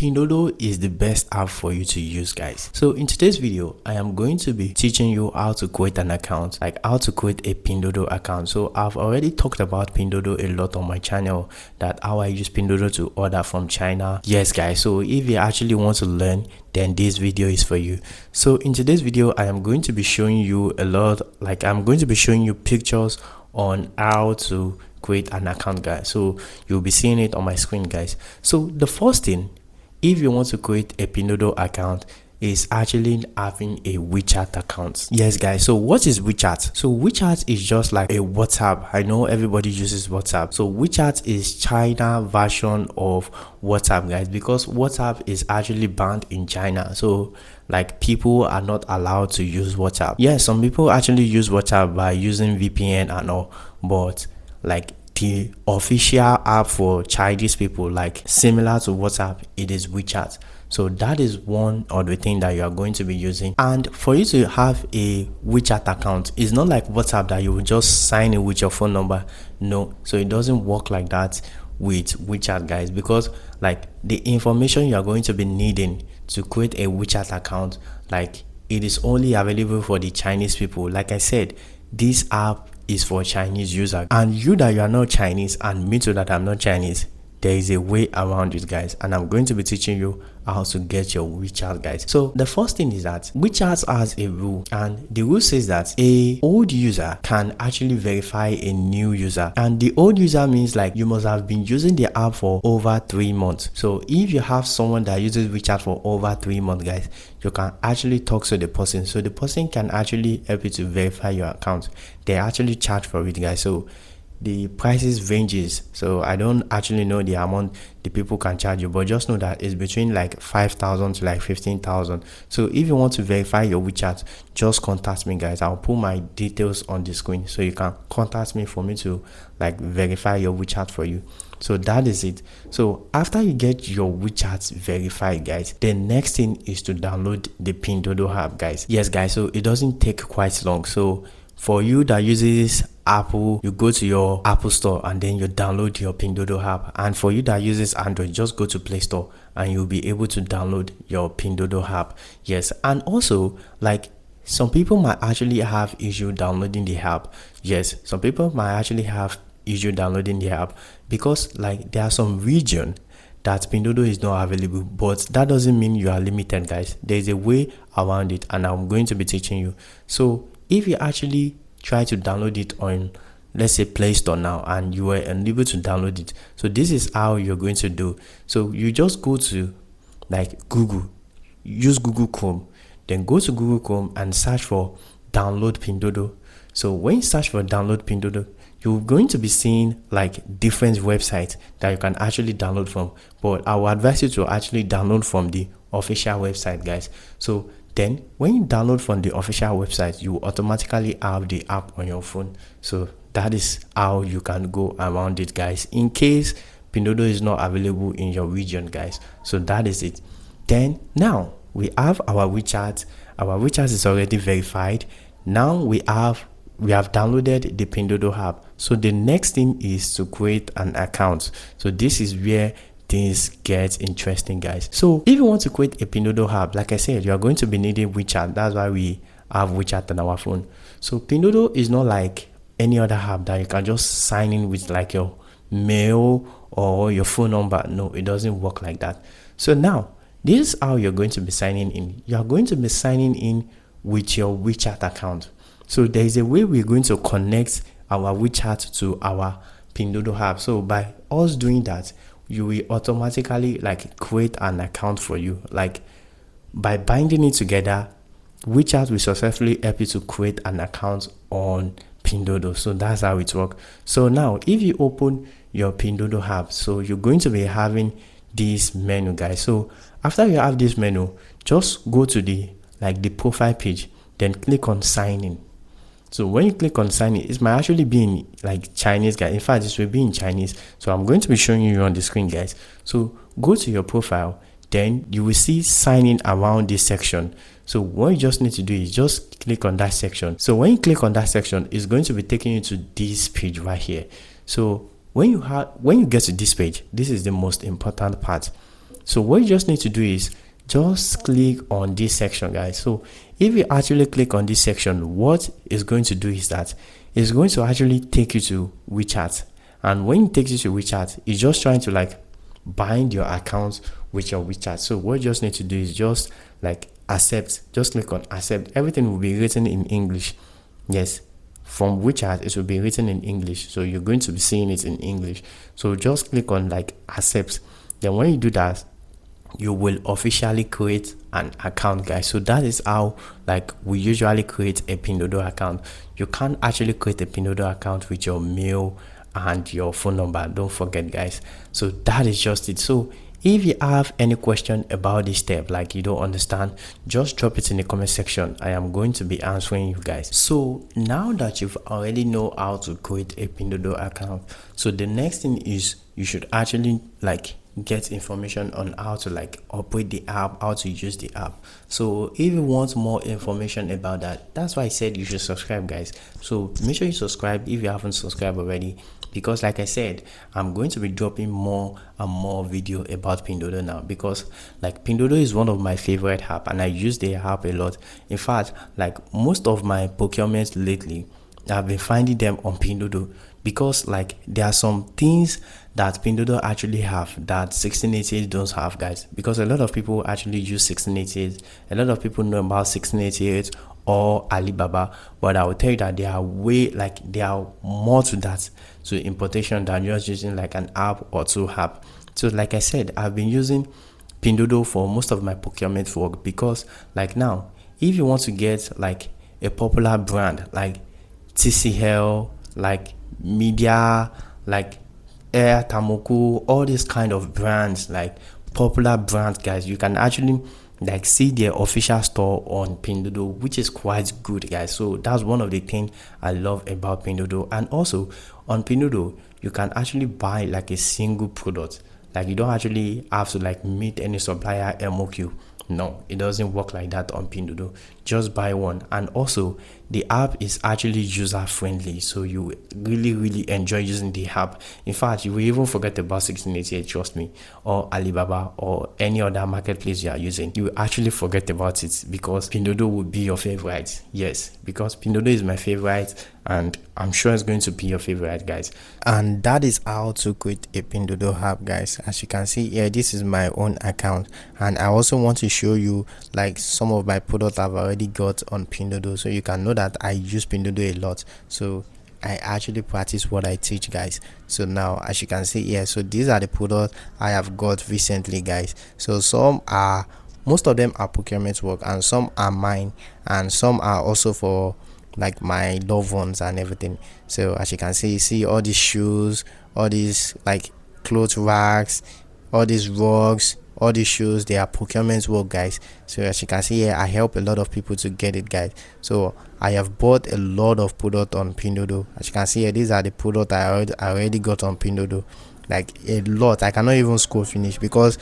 Pinduoduo is the best app for you to use, guys. So in today's video, I am going to be teaching you how to create an account, like how to create a Pinduoduo account. So I've already talked about Pinduoduo a lot on my channel, that how I use Pinduoduo to order from China. Yes, guys. So if you actually want to learn, then this video is for you. So in today's video, I am going to be showing you a lot, like I'm going to be showing you pictures on how to create an account, guys. So you'll be seeing it on my screen, guys. So the first thing, if you want to create a Pinduoduo account, is actually having a WeChat account. Yes, guys. So what is WeChat? So WeChat is just like a WhatsApp. I know everybody uses WhatsApp. So WeChat is China version of WhatsApp, guys, because WhatsApp is actually banned in China. So like people are not allowed to use WhatsApp. Yes, some people actually use WhatsApp by using VPN and all, but like the official app for Chinese people, like similar to WhatsApp, it is WeChat. So that is one of the things that you are going to be using. And for you to have a WeChat account, it's not like WhatsApp that you will just sign in with your phone number. No, so it doesn't work like that with WeChat, guys, because like the information you are going to be needing to create a WeChat account, like it is only available for the Chinese people. Like I said, this app is for Chinese users, and you that you are not Chinese and me too that I'm not Chinese, there is a way around it, guys, and I'm going to be teaching you how to get your WeChat, guys. So the first thing is that WeChat has a rule, and the rule says that a old user can actually verify a new user, and the old user means like you must have been using the app for over 3 months. So if you have someone that uses WeChat for over 3 months, guys, you can actually talk to the person, so the person can actually help you to verify your account. They actually charge for it, guys. So the prices ranges, so I don't actually know the amount the people can charge you, but just know that it's between like 5,000 to like 15,000. So if you want to verify your WeChat, just contact me, guys. I'll put my details on the screen, so you can contact me for me to like verify your WeChat for you. So that is it. So after you get your WeChat verified, guys, the next thing is to download the Pinduoduo app, guys. Yes, guys, so it doesn't take quite long. So for you that uses Apple, you go to your Apple store and then you download your Pinduoduo app. And for you that uses Android, just go to Play Store and you'll be able to download your Pinduoduo app. Yes, and also like some people might actually have issue downloading the app. Yes, some people might actually have issue downloading the app because like there are some region that Pinduoduo is not available, but that doesn't mean you are limited, guys. There's a way around it, and I'm going to be teaching you. So if you actually try to download it on, let's say, Play Store now, and you were unable to download it, so this is how you're going to do. So you just go to like Google, use Google Chrome, then go to Google Chrome and search for download Pinduoduo. So when you search for download Pinduoduo, you're going to be seeing like different websites that you can actually download from, but I will advise you to actually download from the official website, guys. So then when you download from the official website, you automatically have the app on your phone. So that is how you can go around it, guys, in case Pinduoduo is not available in your region, guys. So that is it. Then now we have our WeChat. Our WeChat is already verified. Now we have downloaded the Pinduoduo app. So the next thing is to create an account. So this is where things get interesting, guys. So if you want to create a Pinduoduo app, like I said, you are going to be needing WeChat. That's why we have WeChat on our phone. So Pinduoduo is not like any other app that you can just sign in with like your mail or your phone number. No, it doesn't work like that. So now this is how you're going to be signing in. You are going to be signing in with your WeChat account. So there is a way we're going to connect our WeChat to our Pinduoduo app. So by us doing that, you will automatically like create an account for you. Like by binding it together, WeChat will successfully help you to create an account on Pinduoduo. So that's how it works. So now if you open your Pinduoduo app, so you're going to be having this menu, guys. So after you have this menu, just go to the profile page, then click on sign in. So when you click on sign in, it might actually be in like Chinese, guys. In fact, this will be in Chinese. So I'm going to be showing you on the screen, guys. So go to your profile, then you will see sign in around this section. So what you just need to do is just click on that section. So when you click on that section, it's going to be taking you to this page right here. So when you get to this page, this is the most important part. So what you just need to do is just click on this section, guys. So if you actually click on this section, what it's going to do is that it's going to actually take you to WeChat. And when it takes you to WeChat, it's just trying to like bind your account with your WeChat. So what you just need to do is just like accept. Just click on accept. Everything will be written in English. Yes, from WeChat it will be written in English, so you're going to be seeing it in English. So just click on like accept. Then when you do that, you will officially create an account, guys. So that is how like we usually create a Pinduoduo account. You can't actually create a Pinduoduo account with your mail and your phone number, don't forget, guys. So that is just it. So if you have any question about this step, like you don't understand, just drop it in the comment section. I am going to be answering you guys. So now that you've already know how to create a Pinduoduo account, so the next thing is you should actually like get information on how to like operate the app, how to use the app. So if you want more information about that, that's why I said you should subscribe, guys. So make sure you subscribe if you haven't subscribed already, because like I said, I'm going to be dropping more and more video about Pinduoduo now, because like Pinduoduo is one of my favorite app and I use the app a lot. In fact, like most of my procurements lately, I've been finding them on Pinduoduo, because like there are some things that Pinduoduo actually have that 1688 don't have, guys. Because a lot of people actually use 1688, a lot of people know about 1688 or Alibaba, but I will tell you that there are there are more to that, to importation, than just using like an app or two app. So like I said, I've been using Pinduoduo for most of my procurement work, because like now if you want to get like a popular brand like TCL, like Media, like Air Tamoku, all these kind of brands, like popular brands, guys, you can actually like see their official store on Pinduoduo, which is quite good, guys. So that's one of the things I love about Pinduoduo. And also on Pinduoduo, you can actually buy like a single product. Like you don't actually have to like meet any supplier MOQ. No, it doesn't work like that on Pinduoduo. Just buy one. And also the app is actually user friendly, so you really enjoy using the app. In fact, you will even forget about 1688, trust me, or Alibaba or any other marketplace you are using. You will actually forget about it, because Pinduoduo will be your favorite. Yes, because Pinduoduo is my favorite, and I'm sure it's going to be your favorite, guys. And that is how to create a Pinduoduo app, guys. As you can see here, this is my own account, and I also want to show you like some of my products I've already got on Pinduoduo, so you can know that I use Pinduoduo a lot. So I actually practice what I teach, guys. So now as you can see here, so these are the products I have got recently, guys. So most of them are procurement work, and some are mine, and some are also for like my loved ones and everything. So as you can see all these shoes, all these like clothes racks, all these rugs, all these shoes, they are procurement work, guys. So as you can see here, I help a lot of people to get it, guys. So I have bought a lot of product on Pinduoduo. As you can see here, these are the product I already got on Pinduoduo, like a lot. I cannot even scroll finish, because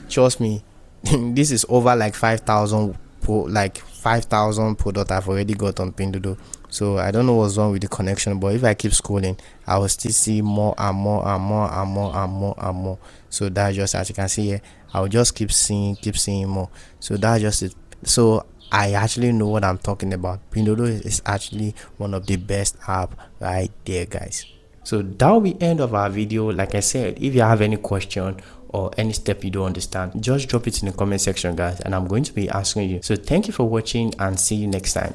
trust me, this is over like 5,000 product I've already got on Pinduoduo. So I don't know what's wrong with the connection, but if I keep scrolling, I will still see more and more and more and more and more and more. So that's just, as you can see here, I will just keep seeing more. So that's just it. So I actually know what I'm talking about. Pinduoduo is actually one of the best app right there, guys. So that will be end of our video. Like I said, if you have any question or any step you don't understand, just drop it in the comment section, guys, and I'm going to be answering you. So thank you for watching, and see you next time.